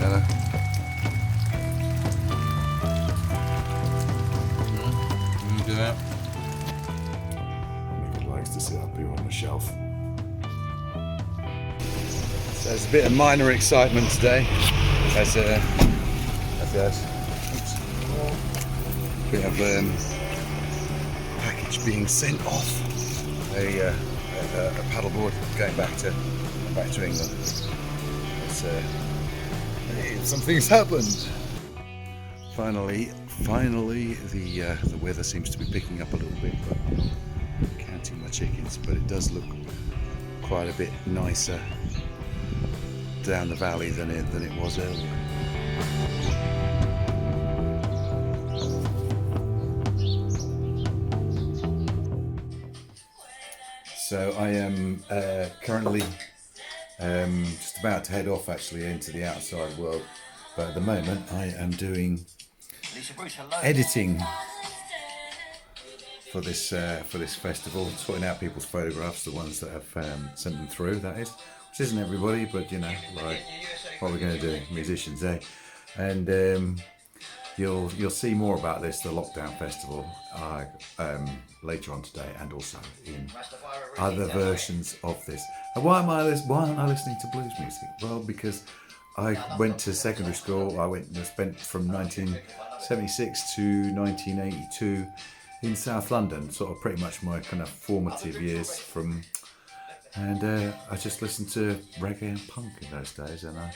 Hello. You do that? Nick likes to sit up here on the shelf. So there's a bit of minor excitement today as there's a bit of package being sent off. A paddleboard going back to England. Something's happened. Finally, the weather seems to be picking up a little bit. But I'm counting my chickens, but it does look quite a bit nicer down the valley than it was earlier. So I am currently just about to head off actually into the outside world, but at the moment I am doing editing for this festival, sorting out people's photographs, the ones that have sent them through, that is, which isn't everybody, but you know, like what we're going to do, musicians, eh? And you'll see more about this, the Lockdown Festival, later on today, and also in other versions of this. And why aren't I listening to blues music? Well, because I went to secondary school. I spent from 1976 to 1982 in South London, sort of pretty much my kind of formative years and I just listened to reggae and punk in those days, and I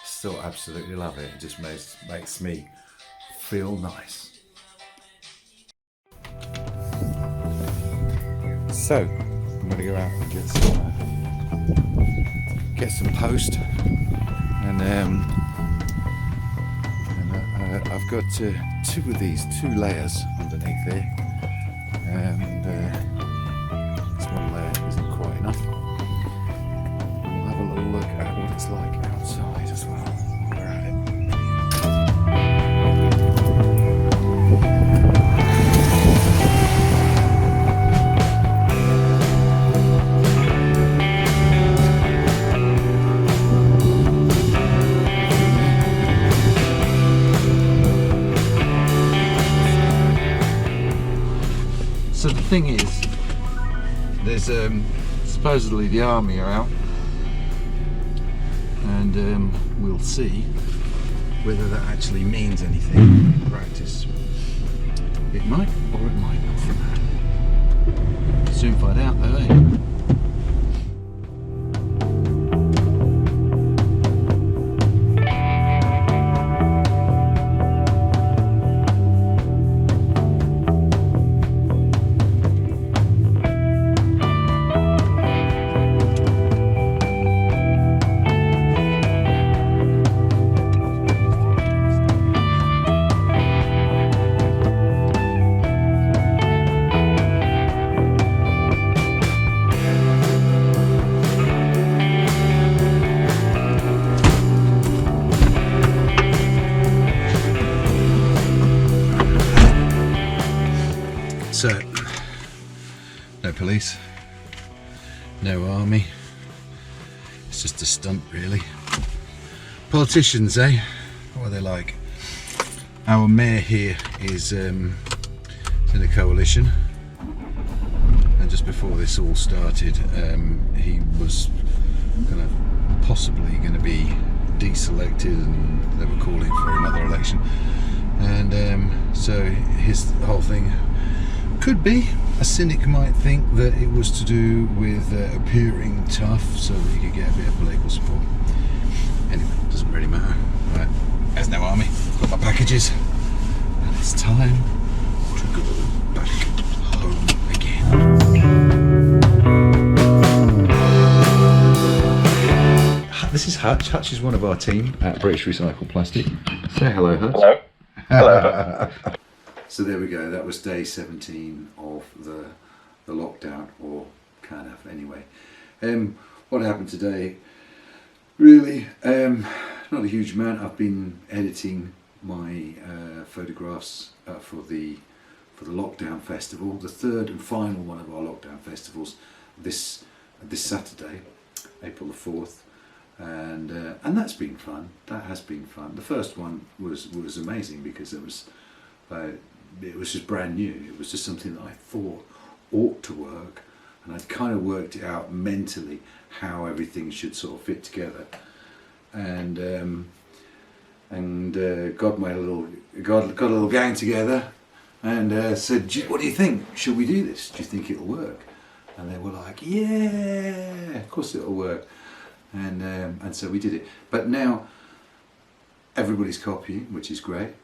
still absolutely love it. It just makes me feel nice. So I'm going to go out and get some post, and I've got two of these, 2 layers underneath there, and this one layer isn't quite enough. We'll have a little look at what it's like outside as well while we're at it. So the thing is, there's supposedly the army are out, and we'll see whether that actually means anything in practice. It might, or it might not. Soon find out though, eh? So, no police, no army, it's just a stunt really. Politicians, eh? What are they like? Our mayor here is in a coalition, and just before this all started, he was kind of possibly going to be deselected, and they were calling for another election, and so his whole thing could be, a cynic might think that it was to do with appearing tough so that he could get a bit of political support. Anyway, doesn't really matter. Right, there's no army, got my packages, and it's time to go back home again. This is Hutch. Hutch is one of our team at British Recycle Plastic. Say hello, Hutch. Hello. Hello. So there we go, that was day 17 of the lockdown, or kind of anyway. What happened today, really, not a huge amount. I've been editing my photographs for the lockdown festival, the third and final one of our lockdown festivals this Saturday, April the 4th. and that's been fun. That has been fun. The first one was amazing because it was just brand new. It was just something that I thought ought to work, and I'd kind of worked it out mentally how everything should sort of fit together, and got a little gang together, and said, "What do you think? Should we do this? Do you think it'll work?" And they were like, "Yeah, of course it'll work." And so we did it. But now everybody's copying, which is great,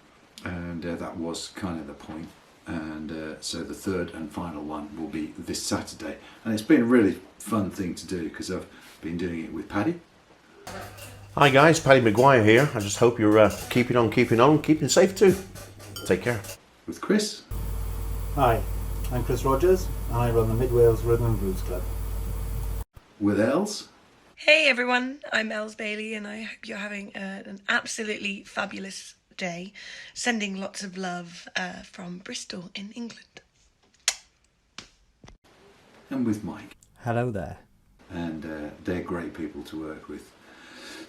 and that was kind of the point. And so the third and final one will be this Saturday, and it's been a really fun thing to do because I've been doing it with Paddy. Hi guys, Paddy Maguire here. I just hope you're keeping safe too. Take care. With Chris. Hi, I'm Chris Rogers and I run the Mid Wales Rhythm and Blues Club. With Els. Hey everyone, I'm Els Bailey and I hope you're having an absolutely fabulous day. Sending lots of love from Bristol in England. And with Mike. Hello there. And they're great people to work with.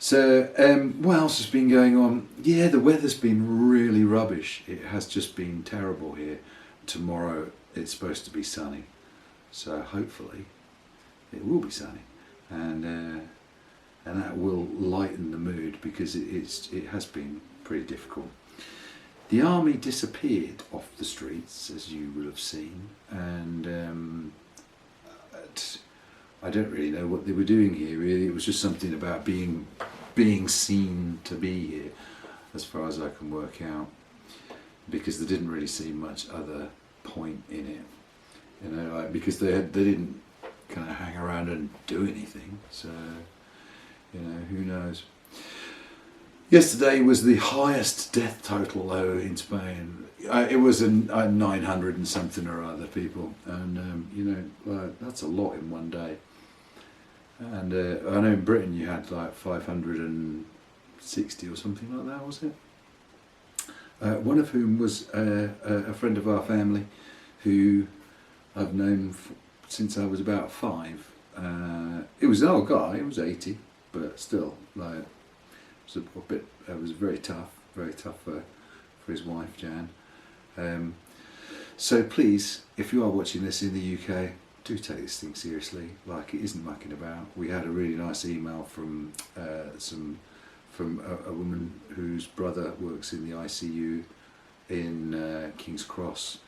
So what else has been going on? Yeah, the weather's been really rubbish. It has just been terrible here. Tomorrow it's supposed to be sunny, so hopefully it will be sunny, and that will lighten the mood because it has been pretty difficult. The army disappeared off the streets, as you will have seen, and I don't really know what they were doing here. Really, it was just something about being seen to be here, as far as I can work out, because there didn't really seem much other point in it, you know, like because they didn't kind of hang around and do anything. So, you know, who knows. Yesterday was the highest death total though in Spain. It was a 900 and something or other people, and you know, that's a lot in one day. And I know in Britain you had like 560 or something like that, was it? One of whom was a friend of our family who I've known since I was about 5. It was an old guy, he was 80, but still, like, it was very tough for his wife Jan. So please, if you are watching this in the UK, do take this thing seriously. Like, it isn't mucking about. We had a really nice email from a woman whose brother works in the ICU in King's Cross,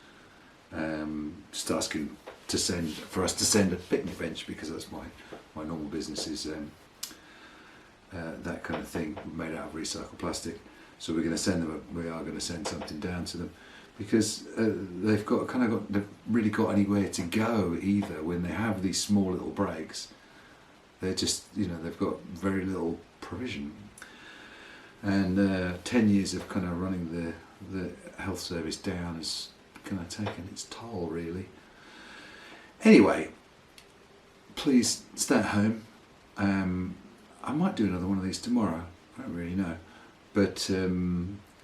just asking for us to send a picnic bench, because that's my normal business is that kind of thing made out of recycled plastic. So we are going to send something down to them, because they've really got anywhere to go either. When they have these small little breaks, they're just, you know, they've got very little provision. And 10 years of kind of running the health service down has kind of taken its toll, really. Anyway, please stay at home. I might do another one of these tomorrow. I don't really know, but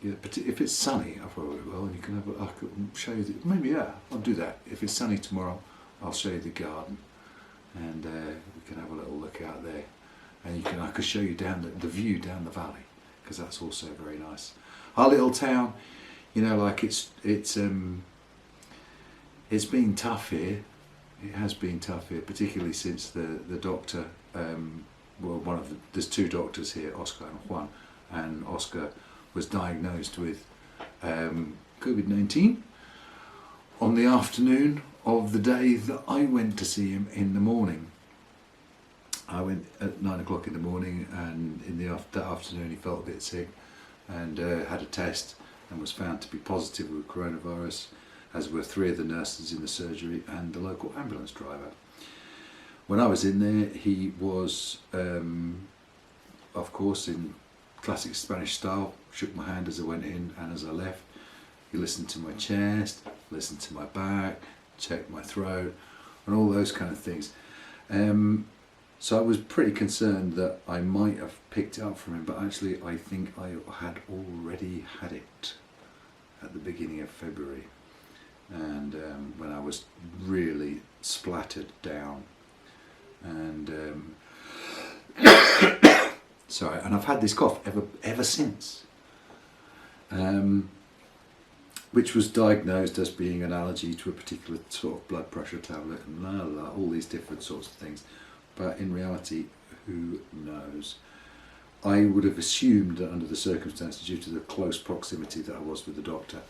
yeah, but if it's sunny, I probably will. And you can I can show you. Maybe I'll do that. If it's sunny tomorrow, I'll show you the garden, and we can have a little look out there, and I could show you down the view down the valley, because that's also very nice. Our little town, you know, like it's been tough here. It has been tough here, particularly since the doctor. Well, there's 2 doctors here, Oscar and Juan, and Oscar was diagnosed with COVID-19 on the afternoon of the day that I went to see him in the morning. I went at 9 o'clock in the morning, and in that afternoon he felt a bit sick and had a test and was found to be positive with coronavirus, as were 3 of the nurses in the surgery and the local ambulance driver. When I was in there, he was, of course, in classic Spanish style, shook my hand as I went in and as I left. He listened to my chest, listened to my back, checked my throat, and all those kind of things. So I was pretty concerned that I might have picked it up from him, but actually I think I had already had it at the beginning of February, and when I was really splattered down, and So, and I've had this cough ever since, which was diagnosed as being an allergy to a particular sort of blood pressure tablet and all these different sorts of things. But in reality, who knows? I would have assumed that under the circumstances, due to the close proximity that I was with the doctor,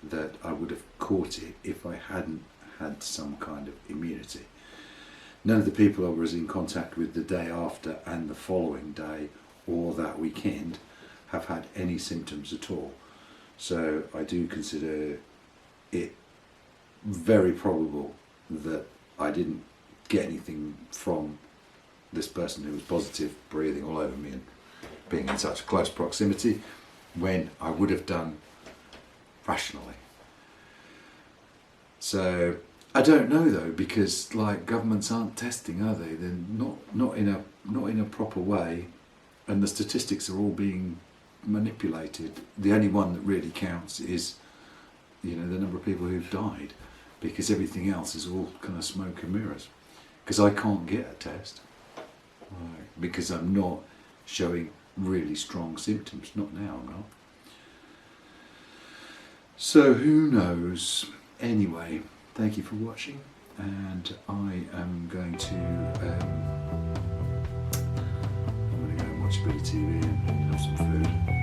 that I would have caught it if I hadn't had some kind of immunity. None of the people I was in contact with the day after and the following day or that weekend have had any symptoms at all. So I do consider it very probable that I didn't get anything from this person who was positive, breathing all over me and being in such close proximity, when I would have done rationally. So I don't know though, because like governments aren't testing, are they? They're not in a proper way, and the statistics are all being manipulated. The only one that really counts is, you know, the number of people who've died, because everything else is all kind of smoke and mirrors. Because I can't get a test, because I'm not showing really strong symptoms. Not now, I'm not. So who knows? Anyway, thank you for watching, and I am going to I'm going to go and watch a bit of TV and have some food.